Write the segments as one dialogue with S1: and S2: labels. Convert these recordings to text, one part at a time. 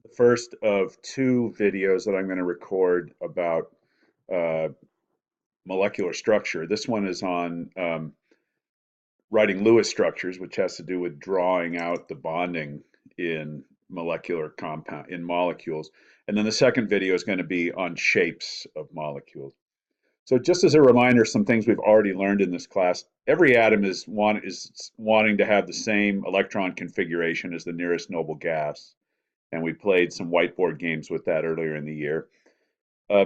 S1: The first of two videos that I'm going to record about uh, molecular structure. This one is on writing Lewis structures, which has to do with drawing out the bonding in molecular compound in molecules. And then the second video is going to be on shapes of molecules. So just as a reminder, some things we've already learned in this class, every atom is wanting to have the same electron configuration as the nearest noble gas. And we played some whiteboard games with that earlier in the year.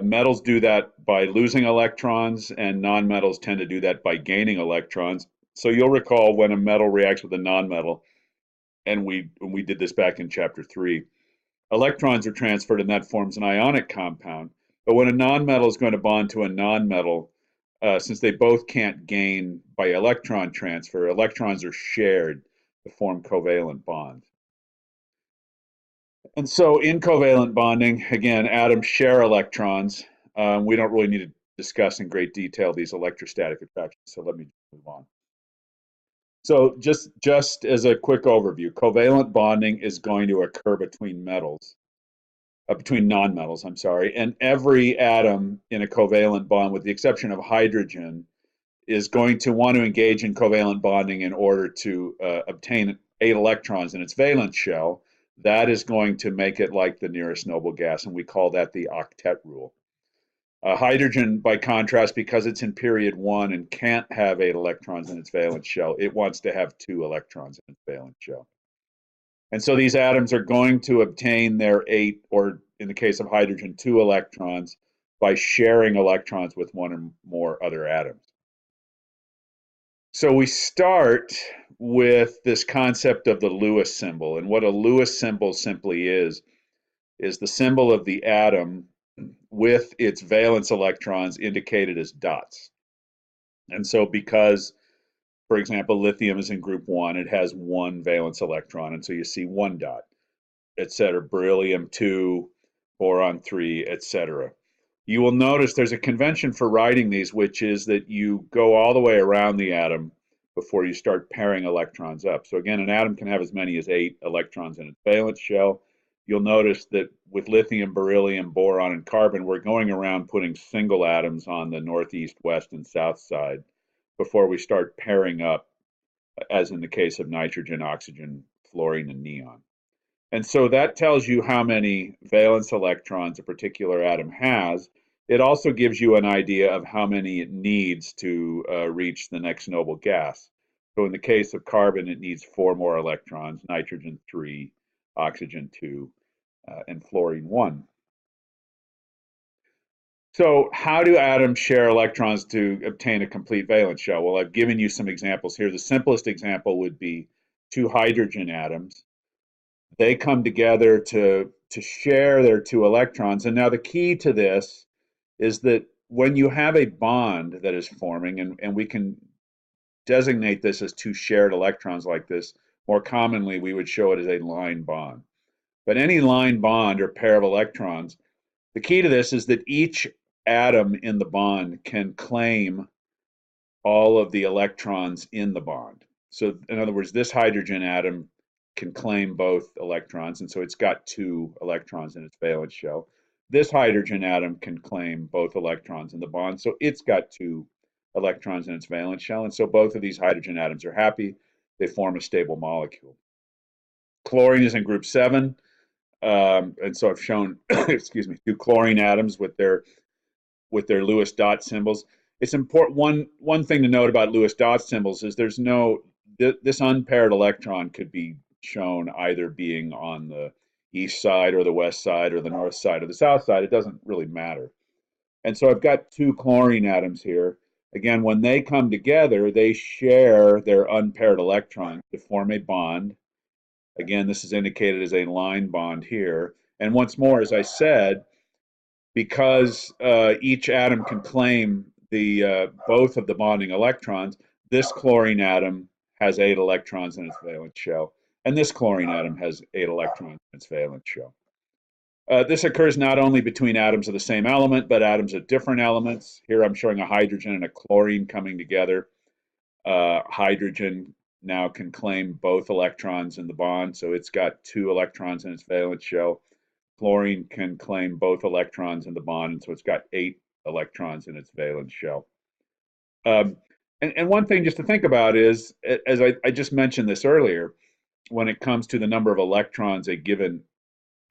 S1: Metals do that by losing electrons, and nonmetals tend to do that by gaining electrons. So you'll recall when a metal reacts with a nonmetal, and we did this back in chapter 3, electrons are transferred and that forms an ionic compound. But when a nonmetal is going to bond to a nonmetal, since they both can't gain by electron transfer, electrons are shared to form covalent bonds. And so in covalent bonding, again, atoms share electrons. We don't really need to discuss in great detail these electrostatic attractions, so let me move on. So just as a quick overview, covalent bonding is going to occur between metals, between nonmetals, I'm sorry, and every atom in a covalent bond, with the exception of hydrogen, is going to want to engage in covalent bonding in order to obtain 8 electrons in its valence shell. That is going to make it like the nearest noble gas, and we call that the octet rule. Hydrogen, by contrast, because it's in period 1 and can't have 8 electrons in its valence shell, it wants to have 2 electrons in its valence shell. And so these atoms are going to obtain their 8, or in the case of hydrogen, 2 electrons by sharing electrons with one or more other atoms. So we start with this concept of the Lewis symbol. And what a Lewis symbol simply is the symbol of the atom with its valence electrons indicated as dots. And so because, for example, lithium is in group 1, it has 1 valence electron, and so you see 1 dot, etc. Beryllium 2, boron 3, etc. You will notice there's a convention for writing these, which is that you go all the way around the atom before you start pairing electrons up. So again, an atom can have as many as 8 electrons in its valence shell. You'll notice that with lithium, beryllium, boron, and carbon, we're going around putting single atoms on the northeast, west, and south side before we start pairing up, as in the case of nitrogen, oxygen, fluorine, and neon. And so that tells you how many valence electrons a particular atom has. It also gives you an idea of how many it needs to reach the next noble gas. So in the case of carbon, it needs 4 more electrons, nitrogen 3, oxygen 2, and fluorine 1. So how do atoms share electrons to obtain a complete valence shell? Well, I've given you some examples here. The simplest example would be 2 hydrogen atoms. They come together to share their 2 electrons. And now the key to this is that when you have a bond that is forming, and we can designate this as 2 shared electrons like this, more commonly we would show it as a line bond. But any line bond or pair of electrons, the key to this is that each atom in the bond can claim all of the electrons in the bond. So in other words, this hydrogen atom can claim both electrons, and so it's got 2 electrons in its valence shell. This hydrogen atom can claim both electrons in the bond, so it's got 2 electrons in its valence shell, and so both of these hydrogen atoms are happy. They form a stable molecule. Chlorine is in group 7, and so I've shown, excuse me, 2 chlorine atoms with their Lewis dot symbols. It's important. One thing to note about Lewis dot symbols is there's no this unpaired electron could be shown either being on the east side or the west side or the north side or the south side. It doesn't really matter. And so I've got 2 chlorine atoms here. Again, when they come together, they share their unpaired electrons to form a bond. Again, this is indicated as a line bond here. And once more, as I said, because each atom can claim the both of the bonding electrons, this chlorine atom has 8 electrons in its valence shell, and this chlorine atom has 8 electrons in its valence shell. This occurs not only between atoms of the same element, but atoms of different elements. Here I'm showing a hydrogen and a chlorine coming together. Hydrogen now can claim both electrons in the bond, so it's got 2 electrons in its valence shell. Fluorine can claim both electrons in the bond, and so it's got 8 electrons in its valence shell. And one thing just to think about is, as I just mentioned this earlier, when it comes to the number of electrons a given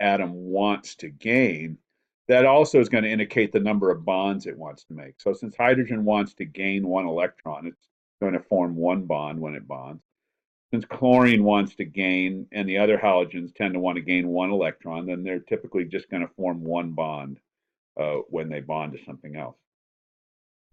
S1: atom wants to gain, that also is going to indicate the number of bonds it wants to make. So since hydrogen wants to gain 1 electron, it's going to form 1 bond when it bonds. Since chlorine wants to gain, and the other halogens tend to want to gain 1 electron, then they're typically just going to form 1 bond when they bond to something else.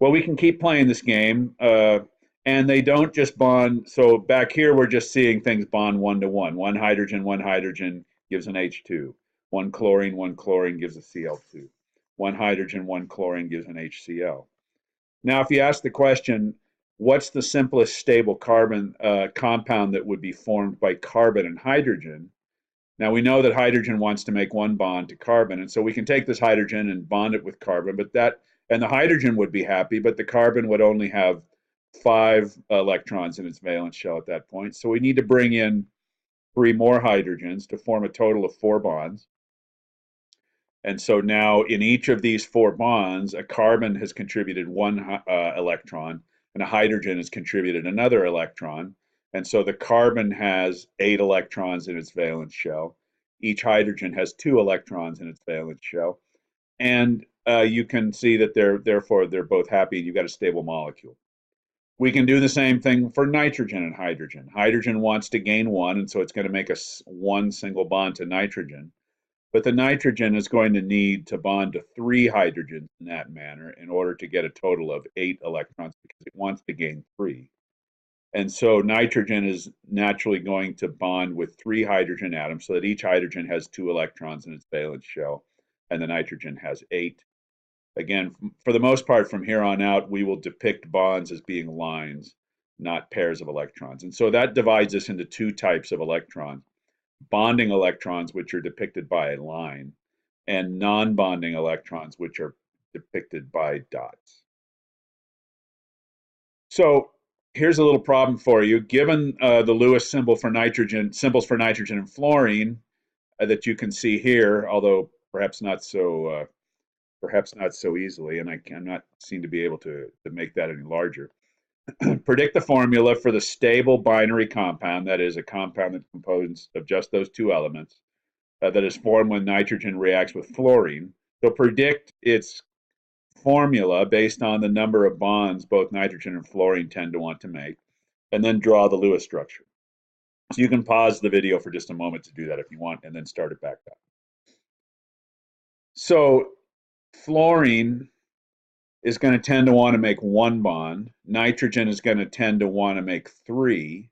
S1: Well, we can keep playing this game, and they don't just bond. So back here, we're just seeing things bond 1 to 1. 1 hydrogen gives an H2. 1 chlorine gives a Cl2. 1 hydrogen, 1 chlorine gives an HCl. Now, if you ask the question, what's the simplest stable carbon compound that would be formed by carbon and hydrogen? Now, we know that hydrogen wants to make 1 bond to carbon, and so we can take this hydrogen and bond it with carbon, and the hydrogen would be happy, but the carbon would only have 5 electrons in its valence shell at that point. So we need to bring in 3 more hydrogens to form a total of 4 bonds. And so now in each of these 4 bonds, a carbon has contributed 1 electron, and a hydrogen has contributed another electron. And so the carbon has 8 electrons in its valence shell. Each hydrogen has 2 electrons in its valence shell. And you can see that therefore they're both happy, and you've got a stable molecule. We can do the same thing for nitrogen and hydrogen. Hydrogen wants to gain 1, and so it's going to make 1 single bond to nitrogen. But the nitrogen is going to need to bond to 3 hydrogens in that manner in order to get a total of 8 electrons, because it wants to gain 3. And so nitrogen is naturally going to bond with 3 hydrogen atoms so that each hydrogen has 2 electrons in its valence shell, and the nitrogen has 8. Again, for the most part, from here on out, we will depict bonds as being lines, not pairs of electrons. And so that divides us into 2 types of electrons: bonding electrons, which are depicted by a line, and non-bonding electrons, which are depicted by dots. So here's a little problem for you. Given the Lewis symbols for nitrogen and fluorine that you can see here, although perhaps not so easily, and I cannot seem to be able to make that any larger. Predict the formula for the stable binary compound, that is, a compound that's composed of just those 2 elements, that is formed when nitrogen reacts with fluorine. So predict its formula based on the number of bonds both nitrogen and fluorine tend to want to make, and then draw the Lewis structure. So you can pause the video for just a moment to do that if you want, and then start it back up. So fluorine is going to tend to want to make 1 bond. Nitrogen is going to tend to want to make 3.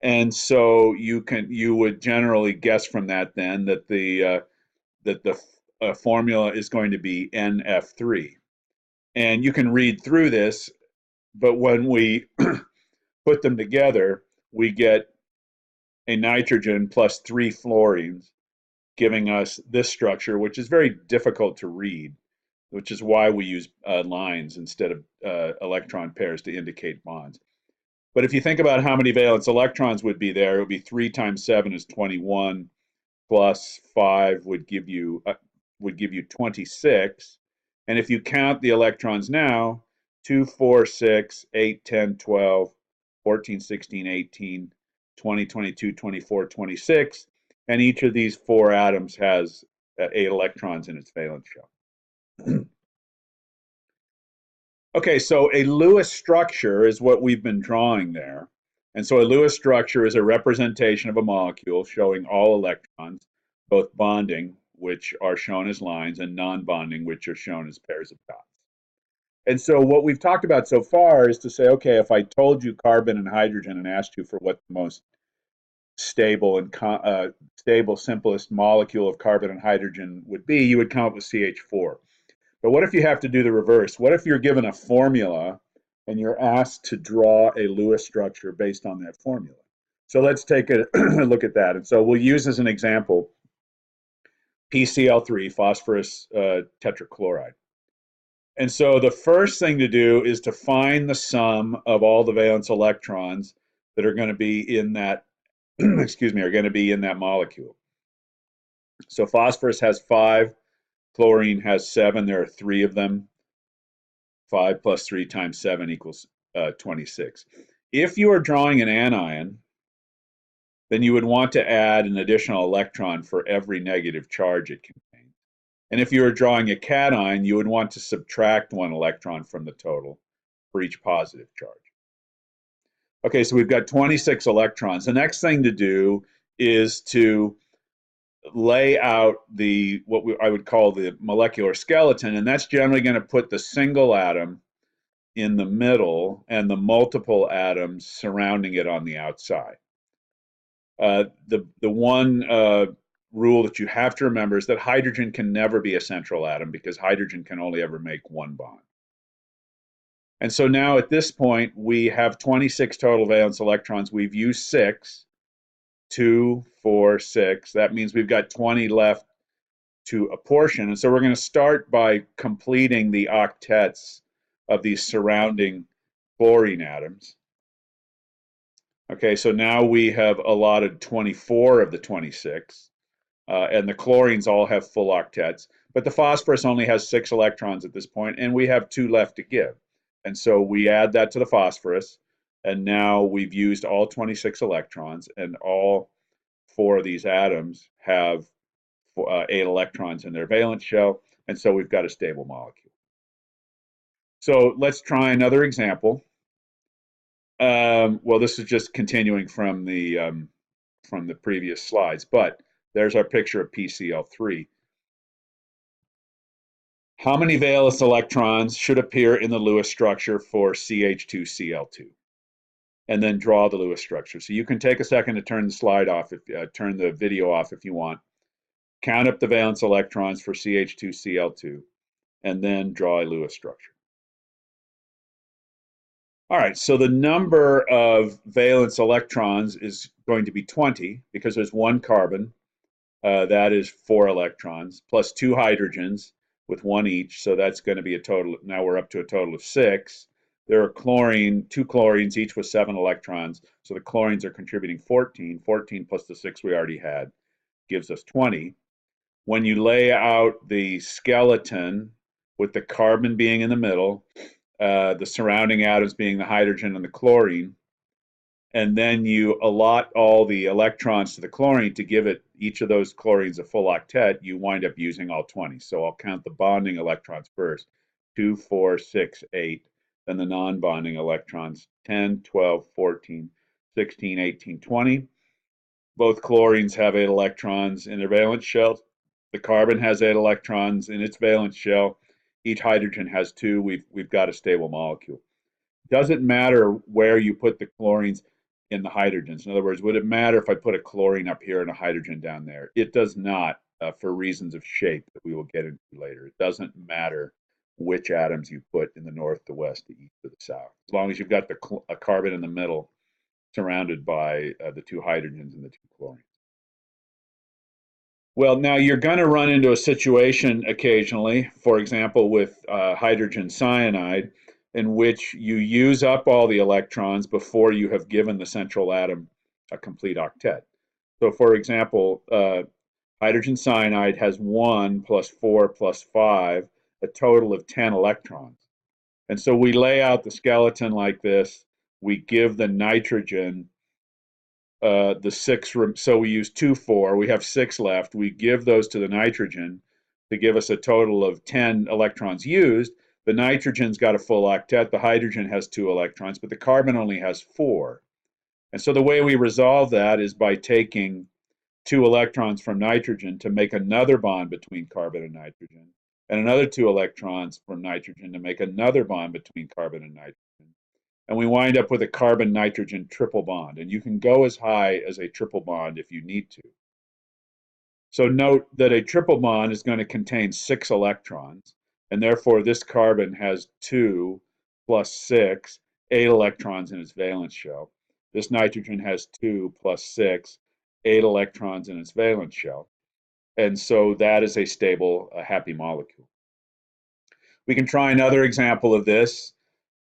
S1: And so you would generally guess from that then that the formula is going to be NF3. And you can read through this, but when we put them together, we get a nitrogen plus 3 fluorines, giving us this structure, which is very difficult to read, which is why we use lines instead of electron pairs to indicate bonds. But if you think about how many valence electrons would be there, it would be 3 times 7 is 21, plus 5 would give you 26. And if you count the electrons now, 2, 4, 6, 8, 10, 12, 14, 16, 18, 20, 22, 24, 26, and each of these 4 atoms has 8 electrons in its valence shell. Okay, so a Lewis structure is what we've been drawing there. And so a Lewis structure is a representation of a molecule showing all electrons, both bonding, which are shown as lines, and non-bonding, which are shown as pairs of dots. And so what we've talked about so far is to say, okay, if I told you carbon and hydrogen and asked you for what the most stable and simplest molecule of carbon and hydrogen would be, you would come up with CH4. But what if you have to do the reverse? What if you're given a formula and you're asked to draw a Lewis structure based on that formula? So let's take a look at that. And so we'll use as an example PCl3, phosphorus tetrachloride. And so the first thing to do is to find the sum of all the valence electrons that are going to be in that, excuse me, are going to be in that molecule. So phosphorus has 5, chlorine has 7. There are 3 of them. 5 plus 3 times 7 equals 26. If you are drawing an anion, then you would want to add an additional electron for every negative charge it contains. And if you were drawing a cation, you would want to subtract 1 electron from the total for each positive charge. Okay, so we've got 26 electrons. The next thing to do is to lay out I would call the molecular skeleton, and that's generally going to put the single atom in the middle and the multiple atoms surrounding it on the outside. The one rule that you have to remember is that hydrogen can never be a central atom because hydrogen can only ever make 1 bond. And so now at this point, we have 26 total valence electrons. We've used 6, 2, 4, 6. That means we've got 20 left to apportion. And so we're going to start by completing the octets of these surrounding chlorine atoms. Okay, so now we have allotted 24 of the 26, and the chlorines all have full octets, but the phosphorus only has 6 electrons at this point, and we have 2 left to give. And so we add that to the phosphorus, and now we've used all 26 electrons, and all 4 of these atoms have 8 electrons in their valence shell, and so we've got a stable molecule. So let's try another example. Well, this is just continuing from the previous slides, but there's our picture of PCl3. How many valence electrons should appear in the Lewis structure for CH2Cl2? And then draw the Lewis structure. So you can take a second to turn the slide off, turn the video off if you want. Count up the valence electrons for CH2Cl2, and then draw a Lewis structure. All right, so the number of valence electrons is going to be 20 because there's 1 carbon, that is 4 electrons, plus 2 hydrogens with 1 each, so that's going to be a total, now we're up to a total of 6. There are 2 chlorines, each with 7 electrons, so the chlorines are contributing 14. 14 plus the 6 we already had gives us 20. When you lay out the skeleton with the carbon being in the middle, the surrounding atoms being the hydrogen and the chlorine, and then you allot all the electrons to the chlorine to give it each of those chlorines a full octet, you wind up using all 20. So I'll count the bonding electrons first. 2, 4, 6, 8. Then the non-bonding electrons, 10, 12, 14, 16, 18, 20. Both chlorines have 8 electrons in their valence shells. The carbon has 8 electrons in its valence shell. Each hydrogen has 2. We've got a stable molecule. Doesn't matter where you put the chlorines in the hydrogens. In other words, would it matter if I put a chlorine up here and a hydrogen down there? It does not, for reasons of shape that we will get into later. It doesn't matter which atoms you put in the north, the west, the east, or the south. As long as you've got a carbon in the middle surrounded by the 2 hydrogens and the 2 chlorines. Well, now you're going to run into a situation occasionally, for example, with hydrogen cyanide, in which you use up all the electrons before you have given the central atom a complete octet. So, for example, hydrogen cyanide has 1 plus 4 plus 5, a total of 10 electrons. And so we lay out the skeleton like this. We give the nitrogen the 6, so we use 2, 4, we have 6 left. We give those to the nitrogen to give us a total of 10 electrons used. The nitrogen's got a full octet, the hydrogen has 2 electrons, but the carbon only has 4. And so the way we resolve that is by taking 2 electrons from nitrogen to make another bond between carbon and nitrogen, and another 2 electrons from nitrogen to make another bond between carbon and nitrogen. And we wind up with a carbon-nitrogen triple bond. And you can go as high as a triple bond if you need to. So note that a triple bond is going to contain 6 electrons, and therefore this carbon has 2 plus 6, 8 electrons in its valence shell. This nitrogen has 2 plus 6, 8 electrons in its valence shell. And so that is a stable, happy molecule. We can try another example of this.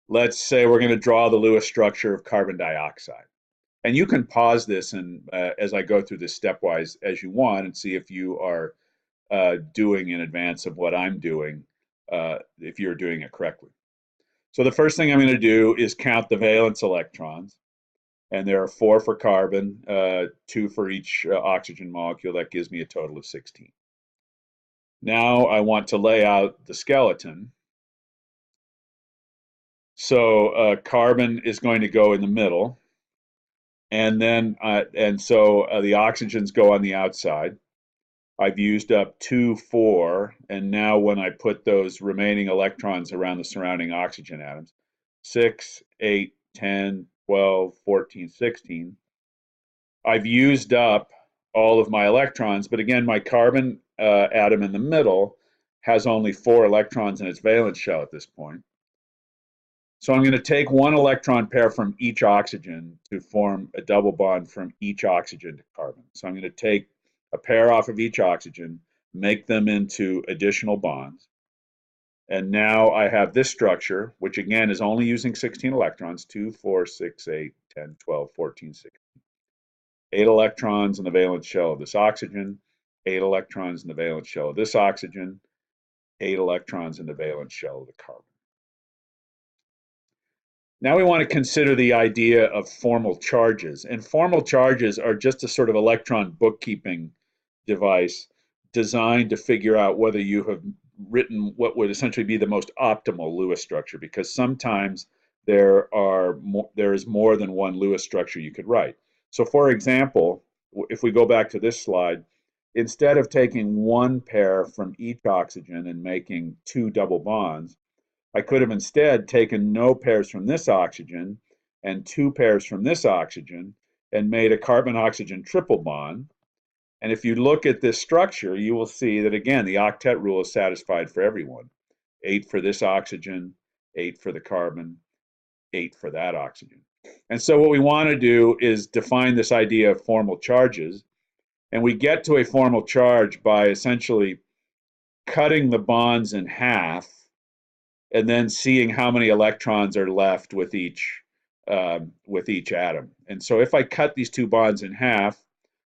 S1: Let's say we're going to draw the Lewis structure of carbon dioxide. And you can pause this and as I go through this stepwise as you want and see if you are doing in advance of what I'm doing, if you're doing it correctly. So the first thing I'm going to do is count the valence electrons. And there are 4 for carbon, 2 for each oxygen molecule. That gives me a total of 16. Now I want to lay out the skeleton. So carbon is going to go in the middle. And then, the oxygens go on the outside. I've used up 2, 4, and now when I put those remaining electrons around the surrounding oxygen atoms, 6, 8, 10, 12, 14, 16, I've used up all of my electrons, but again, my carbon atom in the middle has only 4 electrons in its valence shell at this point. So I'm going to take 1 electron pair from each oxygen to form a double bond from each oxygen to carbon. So I'm going to take a pair off of each oxygen, make them into additional bonds. And now I have this structure, which again is only using 16 electrons, 2, 4, 6, 8, 10, 12, 14, 16. 8 electrons in the valence shell of this oxygen, 8 electrons in the valence shell of this oxygen, 8 electrons in the valence shell of the carbon. Now we want to consider the idea of formal charges. And formal charges are just a sort of electron bookkeeping device designed to figure out whether you have written what would essentially be the most optimal Lewis structure, because sometimes there is more than one Lewis structure you could write. So for example, if we go back to this slide, instead of taking 1 pair from each oxygen and making 2 double bonds, I could have instead taken no pairs from this oxygen and 2 pairs from this oxygen and made a carbon-oxygen triple bond. And if you look at this structure, you will see that, again, the octet rule is satisfied for everyone. 8 for this oxygen, 8 for the carbon, 8 for that oxygen. And so what we want to do is define this idea of formal charges. And we get to a formal charge by essentially cutting the bonds in half and then seeing how many electrons are left with each atom. And so if I cut these 2 bonds in half,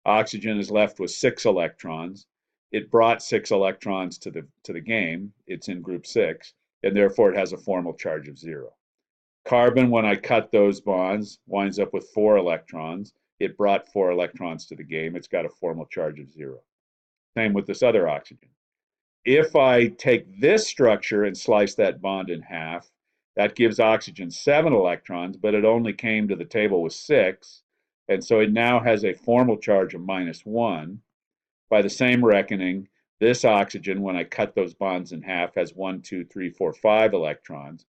S1: oxygen is left with 6 electrons. It brought 6 electrons to the game. It's in group 6, and therefore it has a formal charge of 0. Carbon, when I cut those bonds, winds up with 4 electrons. It brought 4 electrons to the game. It's got a formal charge of 0. Same with this other oxygen. If I take this structure and slice that bond in half, that gives oxygen 7 electrons, but it only came to the table with 6, and so it now has a formal charge of -1. By the same reckoning, this oxygen, when I cut those bonds in half, has 1, 2, 3, 4, 5 electrons,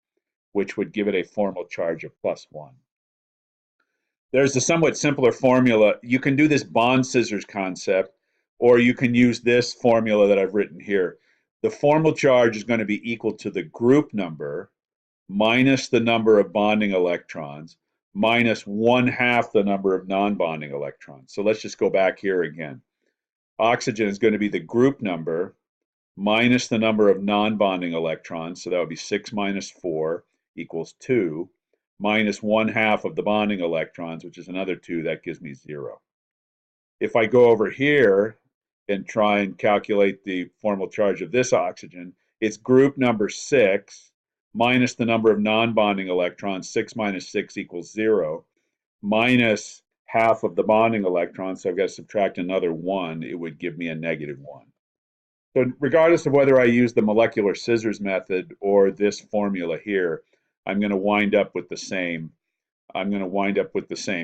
S1: which would give it a formal charge of +1. There's a somewhat simpler formula. You can do this bond scissors concept, or you can use this formula that I've written here. The formal charge is going to be equal to the group number minus the number of bonding electrons minus 1/2 the number of non-bonding electrons. So let's just go back here again. Oxygen is going to be the group number minus the number of non-bonding electrons. So that would be 6 minus 4 equals 2, minus 1/2 of the bonding electrons, which is another 2. That gives me 0. If I go over here and try and calculate the formal charge of this oxygen, it's group number 6 minus the number of non-bonding electrons. 6 minus 6 equals 0, minus half of the bonding electrons. So I've got to subtract another 1. It would give me a -1. So regardless of whether I use the molecular scissors method or this formula here, I'm going to wind up with the same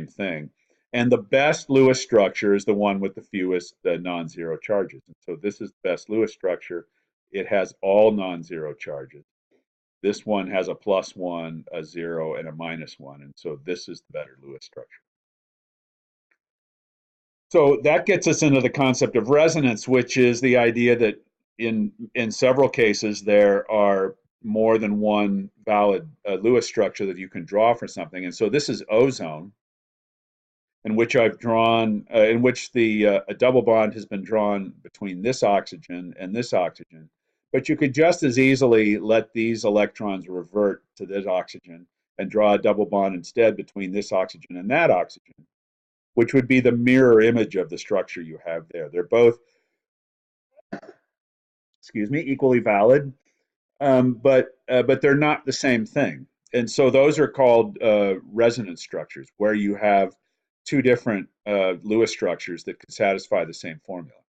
S1: thing. And the best Lewis structure is the one with the fewest non-zero charges. And so this is the best Lewis structure. It has all non-zero charges. This one has a +1, a 0, and a -1. And so this is the better Lewis structure. So that gets us into the concept of resonance, which is the idea that in several cases there are more than one valid Lewis structure that you can draw for something. And so this is ozone, in which I've drawn, in which a double bond has been drawn between this oxygen and this oxygen. But you could just as easily let these electrons revert to this oxygen and draw a double bond instead between this oxygen and that oxygen. which would be the mirror image of the structure you have there. They're both, excuse me, equally valid, but they're not the same thing. And so those are called resonance structures, where you have two different Lewis structures that could satisfy the same formula.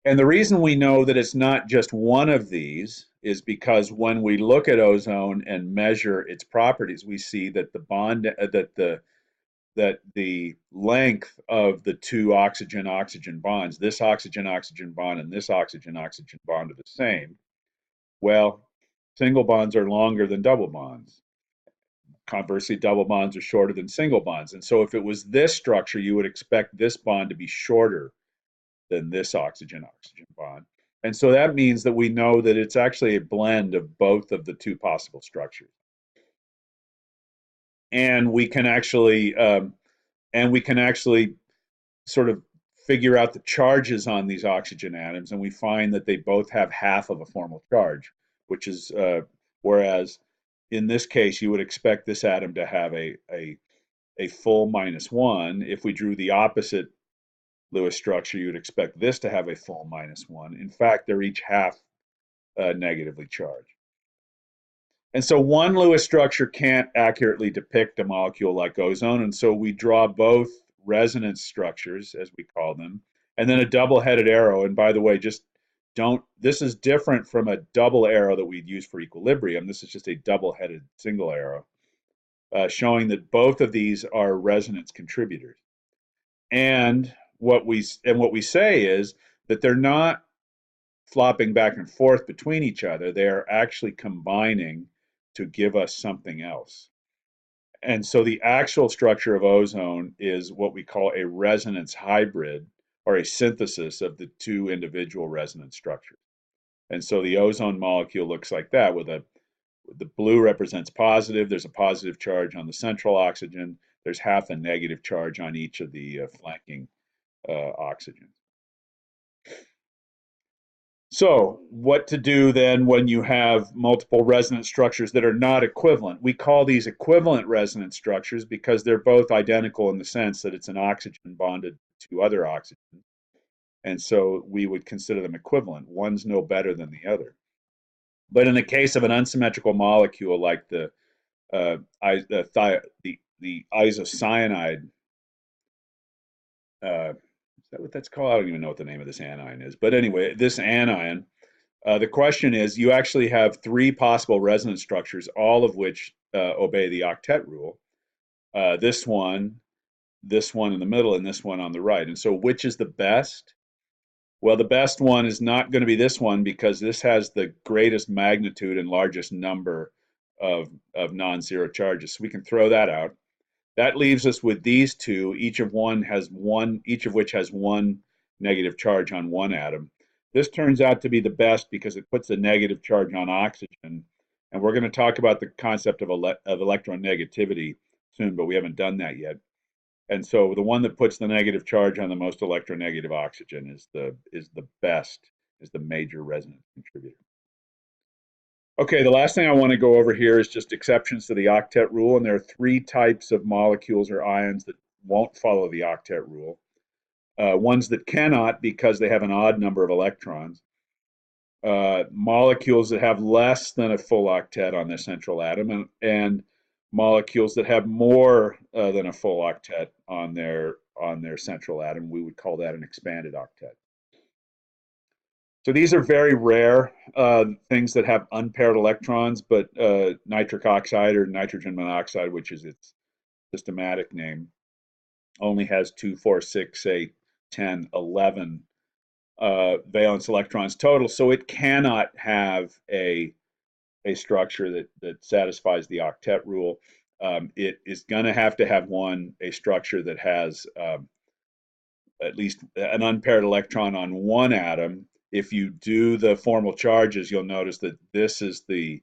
S1: And the reason we know that it's not just one of these is because when we look at ozone and measure its properties, we see that the length of the two oxygen-oxygen bonds, this oxygen-oxygen bond and this oxygen-oxygen bond, are the same. Well, single bonds are longer than double bonds. Conversely, double bonds are shorter than single bonds. And so if it was this structure, you would expect this bond to be shorter than this oxygen-oxygen bond. And so that means that we know that it's actually a blend of both of the two possible structures. And we can actually sort of figure out the charges on these oxygen atoms, and we find that they both have half of a formal charge, which is whereas in this case you would expect this atom to have a full -1. If we drew the opposite Lewis structure, you would expect this to have a full -1. In fact, they're each half negatively charged. And so one Lewis structure can't accurately depict a molecule like ozone, and so we draw both resonance structures, as we call them, and then a double-headed arrow. And by the way, just don't, this is different from a double arrow that we'd use for equilibrium. This is just a double-headed single arrow, showing that both of these are resonance contributors. And what we say is that they're not flopping back and forth between each other. They are actually combining to give us something else. And so the actual structure of ozone is what we call a resonance hybrid, or a synthesis of the two individual resonance structures. And so the ozone molecule looks like that, with the blue represents positive. There's a positive charge on the central oxygen. There's half a negative charge on each of the flanking oxygens. So what to do then when you have multiple resonance structures that are not equivalent? We call these equivalent resonance structures because they're both identical in the sense that it's an oxygen bonded to other oxygen. And so we would consider them equivalent. One's no better than the other. But in the case of an unsymmetrical molecule like the isocyanide, is that what that's called? I don't even know what the name of this anion is. But anyway, this anion, the question is, you actually have three possible resonance structures, all of which obey the octet rule. This one in the middle, and this one on the right. And so which is the best? Well, the best one is not going to be this one because this has the greatest magnitude and largest number of non-zero charges. So we can throw that out. That leaves us with these two, each of which has one negative charge on one atom. This turns out to be the best because it puts a negative charge on oxygen. And we're going to talk about the concept of electronegativity soon, but we haven't done that yet. And so the one that puts the negative charge on the most electronegative oxygen is the major resonance contributor. Okay, the last thing I want to go over here is just exceptions to the octet rule, and there are three types of molecules or ions that won't follow the octet rule. Ones that cannot because they have an odd number of electrons. Molecules that have less than a full octet on their central atom, and molecules that have more than a full octet on their central atom. We would call that an expanded octet. So these are very rare things that have unpaired electrons, but nitric oxide or nitrogen monoxide, which is its systematic name, only has 2, 4, 6, 8, 10, 11 valence electrons total. So it cannot have a structure that satisfies the octet rule. It is going to have a structure that has at least an unpaired electron on one atom. If you do the formal charges, you'll notice that this is the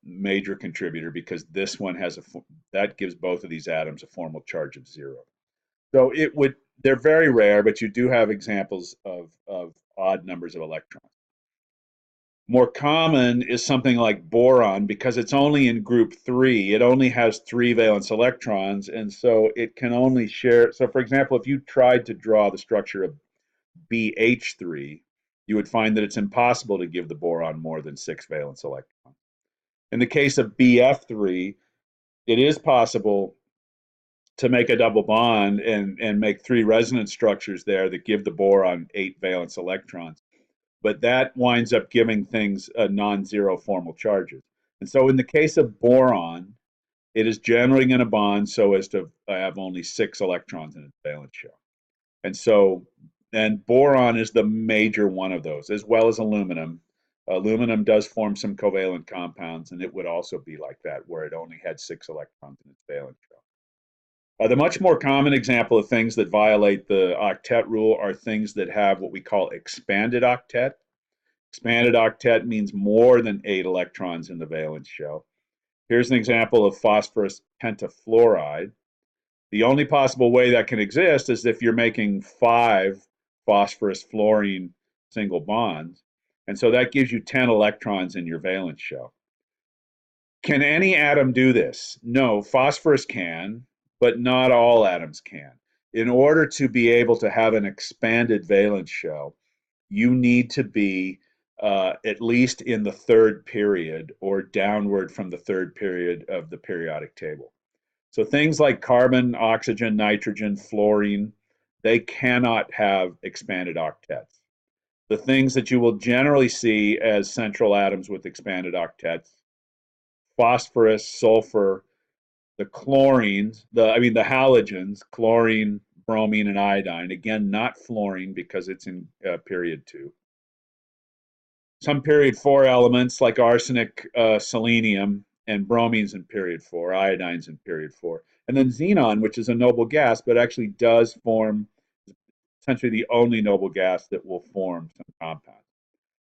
S1: major contributor because this one that gives both of these atoms a formal charge of 0. So they're very rare, but you do have examples of odd numbers of electrons. More common is something like boron because it's only in group 3. It only has 3 valence electrons, and so it can only share. So, for example, if you tried to draw the structure of BH3, you would find that it's impossible to give the boron more than 6 valence electrons. In the case of BF3, it is possible to make a double bond and make 3 resonance structures there that give the boron 8 valence electrons. But that winds up giving things non-zero formal charges. And so in the case of boron, it is generally going to bond so as to have only 6 electrons in its valence shell. And so, and boron is the major one of those, as well as aluminum. Aluminum does form some covalent compounds, and it would also be like that, where it only had 6 electrons in its valence shell. The much more common example of things that violate the octet rule are things that have what we call expanded octet. Expanded octet means more than 8 electrons in the valence shell. Here's an example of phosphorus pentafluoride. The only possible way that can exist is if you're making 5 phosphorus fluorine single bonds. And so that gives you 10 electrons in your valence shell. Can any atom do this? No, phosphorus can, but not all atoms can. In order to be able to have an expanded valence shell, you need to be at least in the 3rd period or downward from the 3rd period of the periodic table. So things like carbon, oxygen, nitrogen, fluorine, they cannot have expanded octets. The things that you will generally see as central atoms with expanded octets, phosphorus, sulfur, the chlorines, the halogens, chlorine, bromine, and iodine. Again, not fluorine because it's in period 2. Some period 4 elements like arsenic, selenium, and bromines in period 4, iodines in period 4. And then xenon, which is a noble gas, but actually does form essentially the only noble gas that will form some compounds.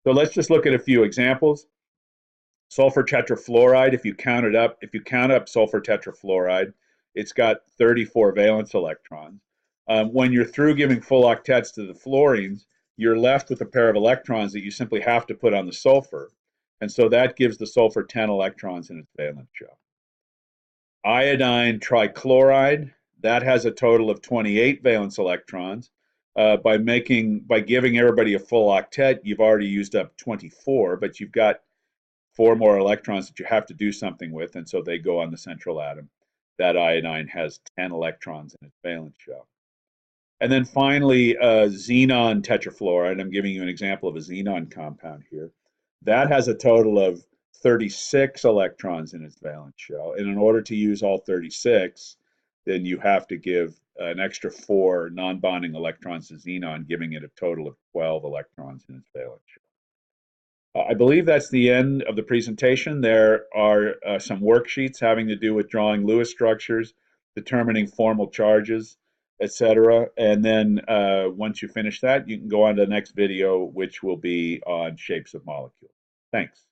S1: So let's just look at a few examples. Sulfur tetrafluoride, if you count up sulfur tetrafluoride, it's got 34 valence electrons. When you're through giving full octets to the fluorines, you're left with a pair of electrons that you simply have to put on the sulfur. And so that gives the sulfur 10 electrons in its valence shell. Iodine trichloride, that has a total of 28 valence electrons. By giving everybody a full octet, you've already used up 24, but you've got 4 more electrons that you have to do something with, and so they go on the central atom. That iodine has 10 electrons in its valence shell. And then finally, xenon tetrafluoride. I'm giving you an example of a xenon compound here. That has a total of 36 electrons in its valence shell. And in order to use all 36, then you have to give an extra 4 non-bonding electrons to xenon, giving it a total of 12 electrons in its valence shell. I believe that's the end of the presentation. There are some worksheets having to do with drawing Lewis structures, determining formal charges, etc. And then once you finish that, you can go on to the next video, which will be on shapes of molecules. Thanks.